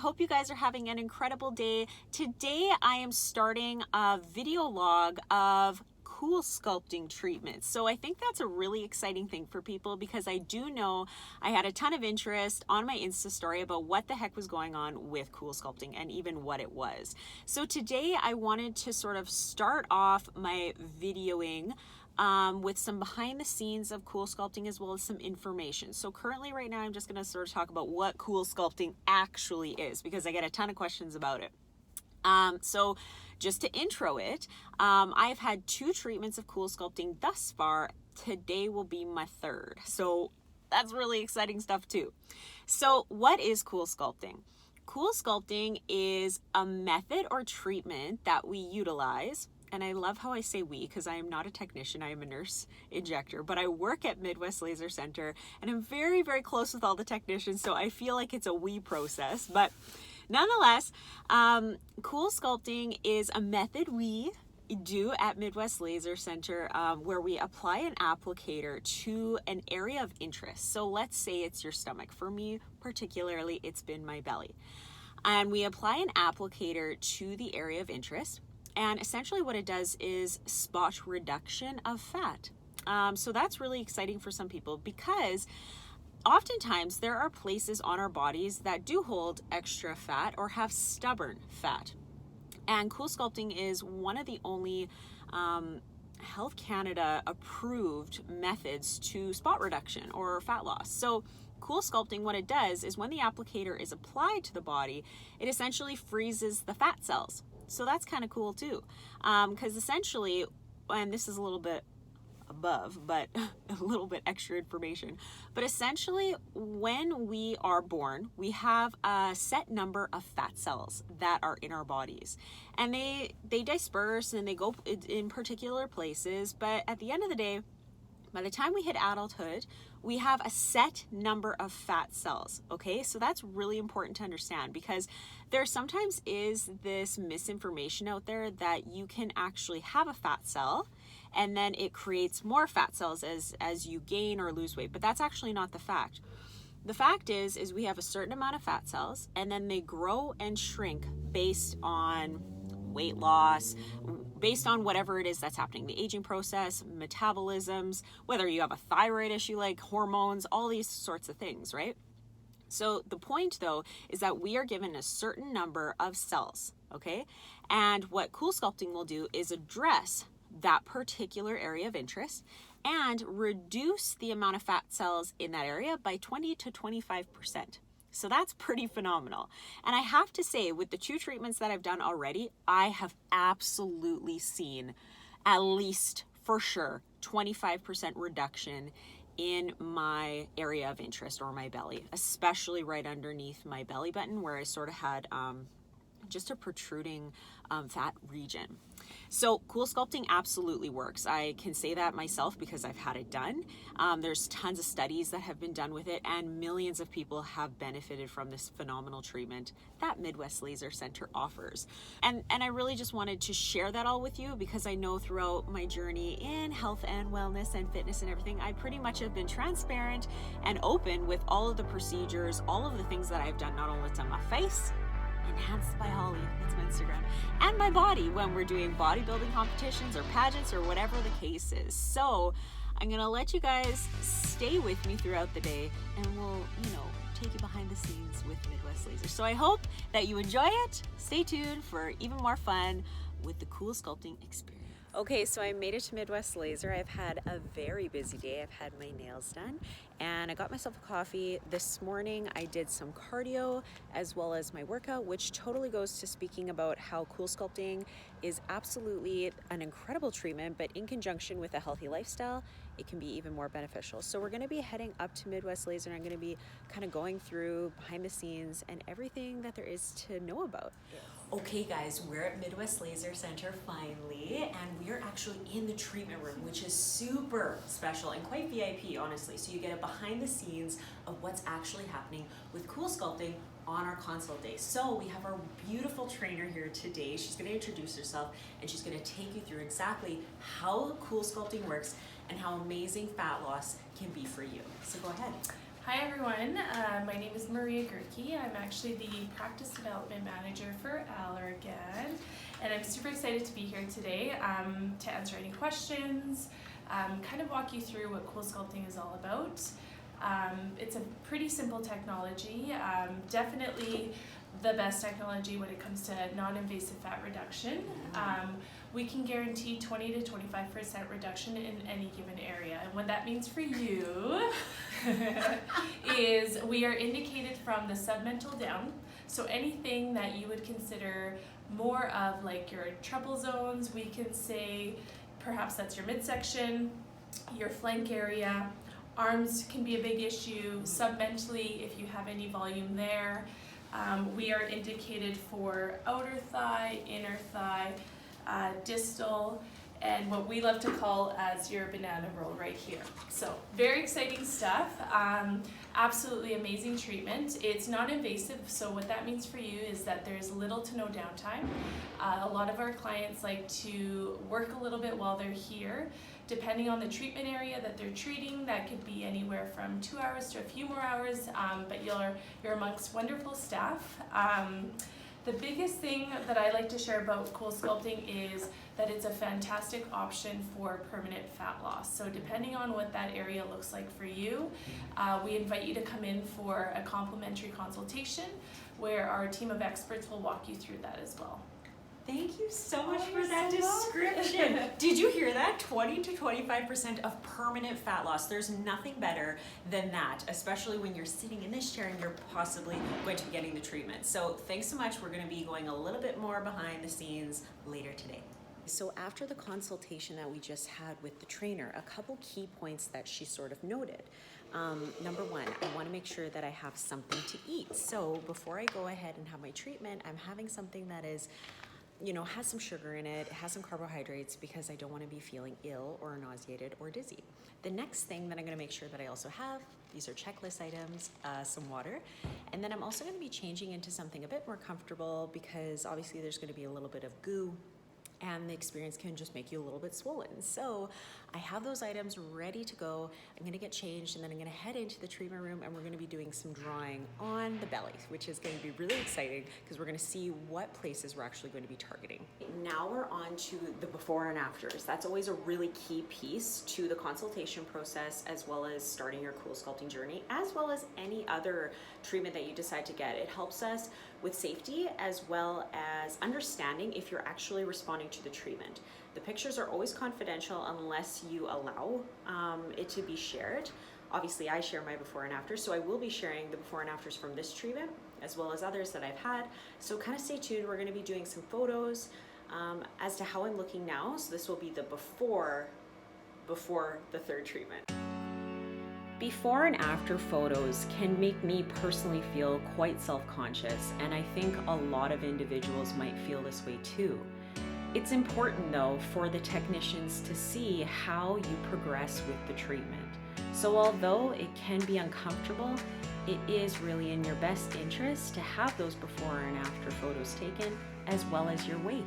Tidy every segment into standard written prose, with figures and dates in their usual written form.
hope you guys are having an incredible day. Today I am starting a video log of Coolsculpting treatments. So I think that's a really exciting thing for people because I do know I had a ton of interest on my Insta story about what the heck was going on with Coolsculpting and even what it was. So today I wanted to sort of start off my videoing with some behind the scenes of Coolsculpting as well as some information. So currently right now I'm just going to sort of talk about what Coolsculpting actually is because I get a ton of questions about it. So just to intro it, I've had 2 treatments of Coolsculpting thus far. Today will be my 3rd. So that's really exciting stuff too. So what is Coolsculpting? Coolsculpting is a method or treatment that we utilize. And I love how I say we because I am not a technician, I am a nurse injector, but I work at Midwest Laser Center and I'm very, very close with all the technicians. So I feel like it's a we process, but nonetheless, Coolsculpting is a method we do at Midwest Laser Center where we apply an applicator to an area of interest. So let's say it's your stomach. For me, particularly, it's been my belly. And we apply an applicator to the area of interest. And essentially what it does is spot reduction of fat. So that's really exciting for some people because oftentimes there are places on our bodies that do hold extra fat or have stubborn fat. And Coolsculpting is one of the only Health Canada approved methods to spot reduction or fat loss. So Coolsculpting, what it does is when the applicator is applied to the body, it essentially freezes the fat cells. So that's kind of cool too, because essentially, and this is a little bit above, but a little bit extra information, but essentially when we are born, we have a set number of fat cells that are in our bodies, and they disperse and they go in particular places, but at the end of the day, by the time we hit adulthood, we have a set number of fat cells, okay? So that's really important to understand because there sometimes is this misinformation out there that you can actually have a fat cell and then it creates more fat cells as you gain or lose weight, but that's actually not the fact. The fact is we have a certain amount of fat cells and then they grow and shrink based on weight loss, based on whatever it is that's happening, the aging process, metabolisms, whether you have a thyroid issue, like hormones, all these sorts of things, right? So the point though is that we are given a certain number of cells, okay? And what Coolsculpting will do is address that particular area of interest and reduce the amount of fat cells in that area by 20 to 25%. So that's pretty phenomenal. And I have to say, with the 2 treatments that I've done already, I have absolutely seen at least for sure 25% reduction in my area of interest or my belly, especially right underneath my belly button where I sort of had just a protruding fat region. So Coolsculpting absolutely works. I can say that myself because I've had it done. There's tons of studies that have been done with it and millions of people have benefited from this phenomenal treatment that Midwest Laser Center offers. And I really just wanted to share that all with you because I know throughout my journey in health and wellness and fitness and everything, I pretty much have been transparent and open with all of the procedures, all of the things that I've done, not only to my face, Enhanced by Holly, that's my Instagram, and my body when we're doing bodybuilding competitions or pageants or whatever the case is. So I'm gonna let you guys stay with me throughout the day and we'll, take you behind the scenes with Midwest Laser. So I hope that you enjoy it. Stay tuned for even more fun with the Coolsculpting experience. Okay, so I made it to Midwest Laser. I've had a very busy day. I've had my nails done and I got myself a coffee. This morning I did some cardio as well as my workout, which totally goes to speaking about how Coolsculpting is absolutely an incredible treatment, but in conjunction with a healthy lifestyle, it can be even more beneficial. So we're gonna be heading up to Midwest Laser and I'm gonna be kind of going through behind the scenes and everything that there is to know about. Okay guys, we're at Midwest Laser Center finally, and we are actually in the treatment room, which is super special and quite VIP, honestly. So you get a behind the scenes of what's actually happening with Coolsculpting on our consult day. So we have our beautiful trainer here today. She's gonna introduce herself and she's gonna take you through exactly how Coolsculpting works and how amazing fat loss can be for you. So go ahead. Hi everyone, my name is Maria Gerke. I'm actually the Practice Development Manager for Allergan, and I'm super excited to be here today to answer any questions, kind of walk you through what Coolsculpting is all about. It's a pretty simple technology, definitely the best technology when it comes to non-invasive fat reduction. We can guarantee 20 to 25% reduction in any given area. And what that means for you is we are indicated from the submental down. So anything that you would consider more of like your trouble zones, we can say perhaps that's your midsection, your flank area. Arms can be a big issue, submentally if you have any volume there. We are indicated for outer thigh, inner thigh, distal, and what we love to call as your banana roll right here. So very exciting stuff, absolutely amazing treatment. It's non-invasive, so what that means for you is that there's little to no downtime. A lot of our clients like to work a little bit while they're here. Depending on the treatment area that they're treating, that could be anywhere from 2 hours to a few more hours, but you're amongst wonderful staff. The biggest thing that I like to share about Coolsculpting is that it's a fantastic option for permanent fat loss. So depending on what that area looks like for you, we invite you to come in for a complimentary consultation where our team of experts will walk you through that as well. Thank you so much for that description. Did you hear that? 20 to 25% of permanent fat loss. There's nothing better than that, especially when you're sitting in this chair and you're possibly going to be getting the treatment. So thanks so much. We're going to be going a little bit more behind the scenes later today. So after the consultation that we just had with the trainer, a couple key points that she sort of noted. Number one, I want to make sure that I have something to eat. So before I go ahead and have my treatment, I'm having something that is, has some sugar in it, has some carbohydrates, because I don't want to be feeling ill or nauseated or dizzy. The next thing that I'm going to make sure that I also have, these are checklist items, some water, and then I'm also going to be changing into something a bit more comfortable, because obviously there's going to be a little bit of goo and the experience can just make you a little bit swollen. So I have those items ready to go. I'm gonna get changed and then I'm gonna head into the treatment room and we're gonna be doing some drawing on the belly, which is gonna be really exciting because we're gonna see what places we're actually going to be targeting. Now we're on to the before and afters. That's always a really key piece to the consultation process, as well as starting your Coolsculpting journey, as well as any other treatment that you decide to get. It helps us with safety as well as understanding if you're actually responding to the treatment. The pictures are always confidential unless you allow it to be shared. Obviously I share my before and after, so I will be sharing the before and afters from this treatment as well as others that I've had. So kind of stay tuned. We're going to be doing some photos as to how I'm looking now. So this will be the before the third treatment. Before and after photos can make me personally feel quite self-conscious, and I think a lot of individuals might feel this way too. It's important though for the technicians to see how you progress with the treatment. So although it can be uncomfortable, it is really in your best interest to have those before and after photos taken, as well as your weight.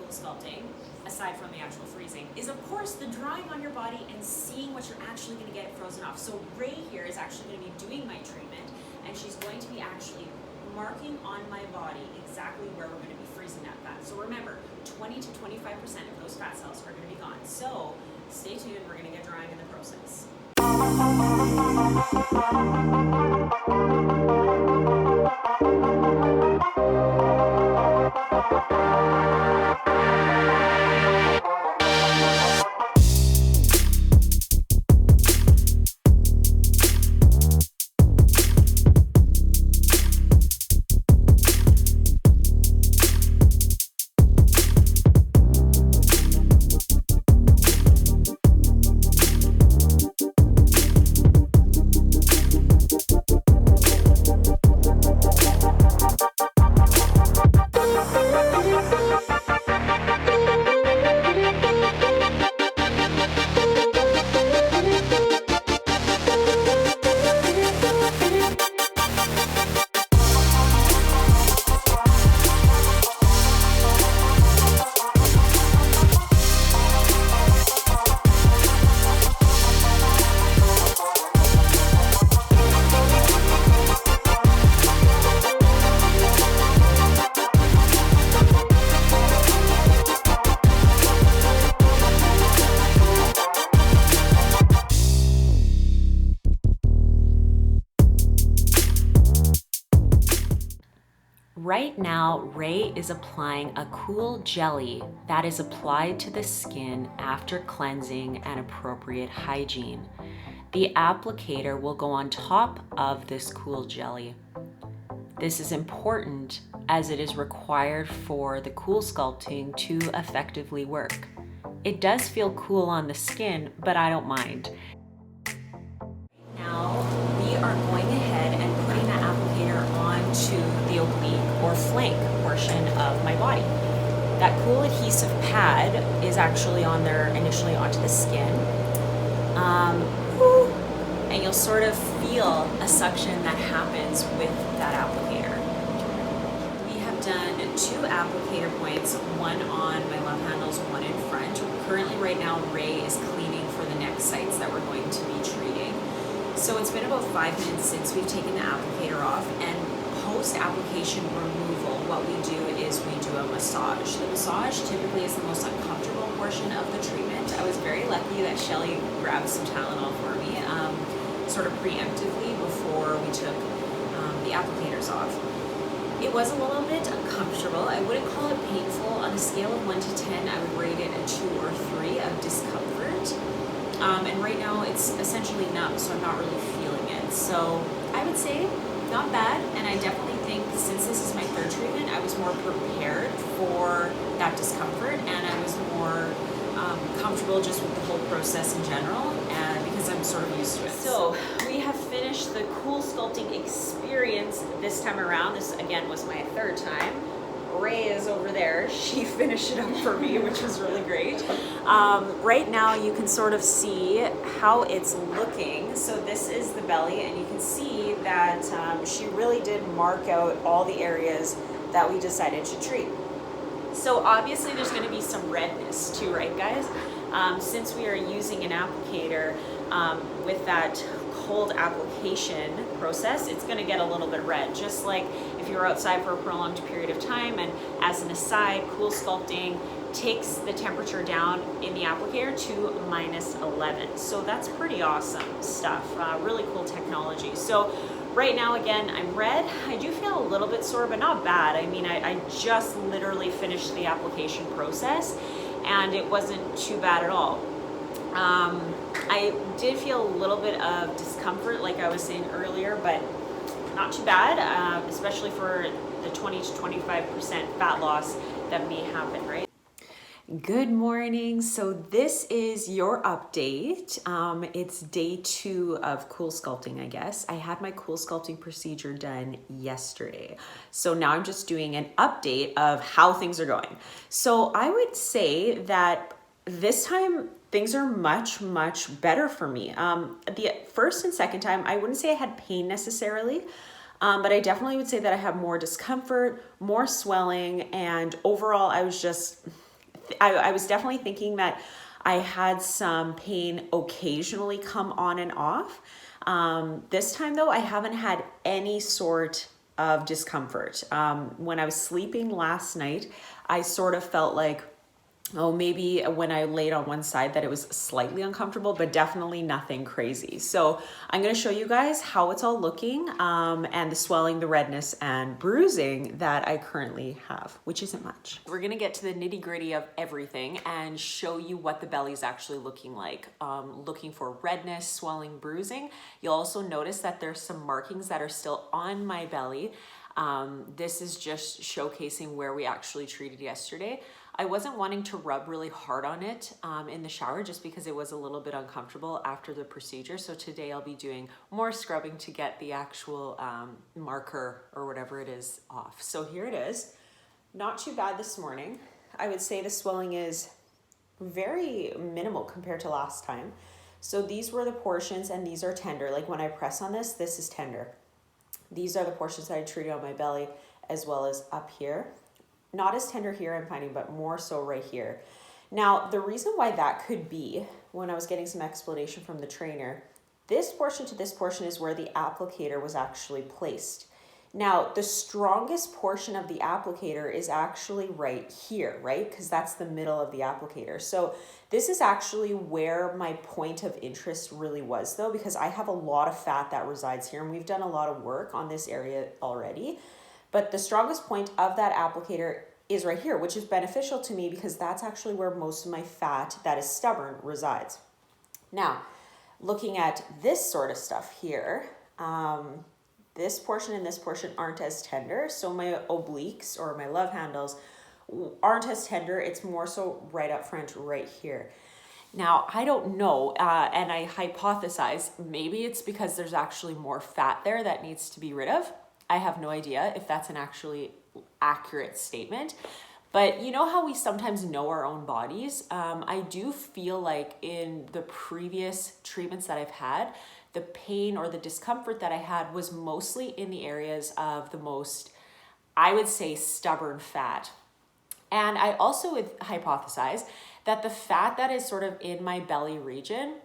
Sculpting, aside from the actual freezing, is of course the drawing on your body and seeing what you're actually going to get frozen off. So Ray here is actually going to be doing my treatment, and she's going to be actually marking on my body exactly where we're going to be freezing that fat. So remember, 20 to 25% of those fat cells are going to be gone. So stay tuned, we're going to get drying in the process. Right now, Ray is applying a cool jelly that is applied to the skin after cleansing and appropriate hygiene. The applicator will go on top of this cool jelly. This is important as it is required for the Coolsculpting to effectively work. It does feel cool on the skin, but I don't mind. Now we are going ahead and putting the applicator onto the oblique or flank portion of my body. That cool adhesive pad is actually on there initially onto the skin. And you'll sort of feel a suction that happens with that applicator. We have done 2 applicator points, one on my love handles, one in front. Currently right now Ray is cleaning for the next sites that we're going to be treating. So it's been about 5 minutes since we've taken the applicator off, and post-application removal, what we do is we do a massage. The massage typically is the most uncomfortable portion of the treatment. I was very lucky that Shelly grabbed some Tylenol for me, sort of preemptively before we took the applicators off. It was a little bit uncomfortable. I wouldn't call it painful. On a scale of 1 to 10, I would rate it a 2 or 3 of discomfort. And right now it's essentially numb, so I'm not really feeling it. So I would say not bad, and I definitely think since this is my 3rd treatment, I was more prepared for that discomfort, and I was more comfortable just with the whole process in general, and because I'm sort of used to it. So we have finished the Coolsculpting experience this time around. This again was my 3rd time. Ray is over there. She finished it up for me, which was really great. Right now you can sort of see how it's looking. So this is the belly, and you can see that she really did mark out all the areas that we decided to treat. So obviously there's going to be some redness too, right guys? Since we are using an applicator with that cold application process, it's going to get a little bit red, just like if you're outside for a prolonged period of time. And as an aside, Coolsculpting takes the temperature down in the applicator to -11. So that's pretty awesome stuff, really cool technology. So right now, again, I'm red. I do feel a little bit sore, but not bad. I mean, I just literally finished the application process and it wasn't too bad at all. I did feel a little bit of discomfort, like I was saying earlier, but not too bad, especially for the 20 to 25% fat loss that may happen, right? Good morning. So this is your update. It's day 2 of Coolsculpting, I guess. I had my Coolsculpting procedure done yesterday. So now I'm just doing an update of how things are going. So I would say that this time things are much, much better for me. The first and second time, I wouldn't say I had pain necessarily, but I definitely would say that I have more discomfort, more swelling, and overall I was just, I was definitely thinking that I had some pain occasionally come on and off. This time though, I haven't had any sort of discomfort. When I was sleeping last night, I sort of felt like, oh, maybe when I laid on one side that it was slightly uncomfortable, but definitely nothing crazy. So I'm going to show you guys how it's all looking, and the swelling, the redness, and bruising that I currently have, which isn't much. We're going to get to the nitty gritty of everything and show you what the belly is actually looking like. Looking for redness, swelling, bruising. You'll also notice that there's some markings that are still on my belly. This is just showcasing where we actually treated yesterday. I wasn't wanting to rub really hard on it in the shower just because it was a little bit uncomfortable after the procedure. So today I'll be doing more scrubbing to get the actual marker or whatever it is off. So here it is. Not too bad this morning. I would say the swelling is very minimal compared to last time. So these were the portions, and these are tender. Like when I press on this, this is tender. These are the portions that I treated on my belly as well as up here. Not as tender here, I'm finding, but more so right here. Now, the reason why that could be, when I was getting some explanation from the trainer, this portion to this portion is where the applicator was actually placed. Now, the strongest portion of the applicator is actually right here, right? Because that's the middle of the applicator. So this is actually where my point of interest really was, though, because I have a lot of fat that resides here, and we've done a lot of work on this area already. But the strongest point of that applicator is right here, which is beneficial to me because that's actually where most of my fat that is stubborn resides. Now, looking at this sort of stuff here, this portion and this portion aren't as tender. So my obliques or my love handles aren't as tender. It's more so right up front, right here. Now, I don't know, and I hypothesize maybe it's because there's actually more fat there that needs to be rid of. I have no idea if that's an actually accurate statement. But you know how we sometimes know our own bodies? I do feel like in the previous treatments that I've had, the pain or the discomfort that I had was mostly in the areas of the most, I would say, stubborn fat. And I also would hypothesize that the fat that is sort of in my belly region,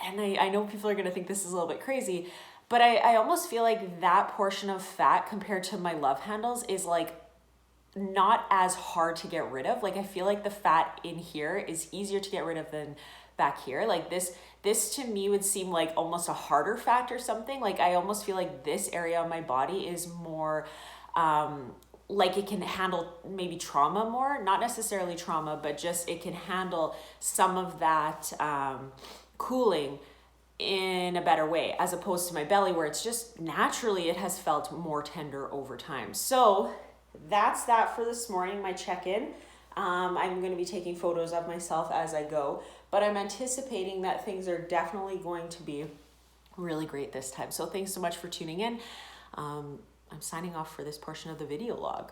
and I know people are going to think this is a little bit crazy, but I almost feel like that portion of fat compared to my love handles is like not as hard to get rid of. Like I feel like the fat in here is easier to get rid of than back here. Like this to me would seem like almost a harder fat or something. Like I almost feel like this area of my body is more like it can handle maybe trauma more, not necessarily trauma, but just it can handle some of that cooling in a better way, as opposed to my belly where it's just naturally it has felt more tender over time. So that's that for this morning, my check-in. I'm going to be taking photos of myself as I go, but I'm anticipating that things are definitely going to be really great this time. So thanks so much for tuning in. I'm signing off for this portion of the video log.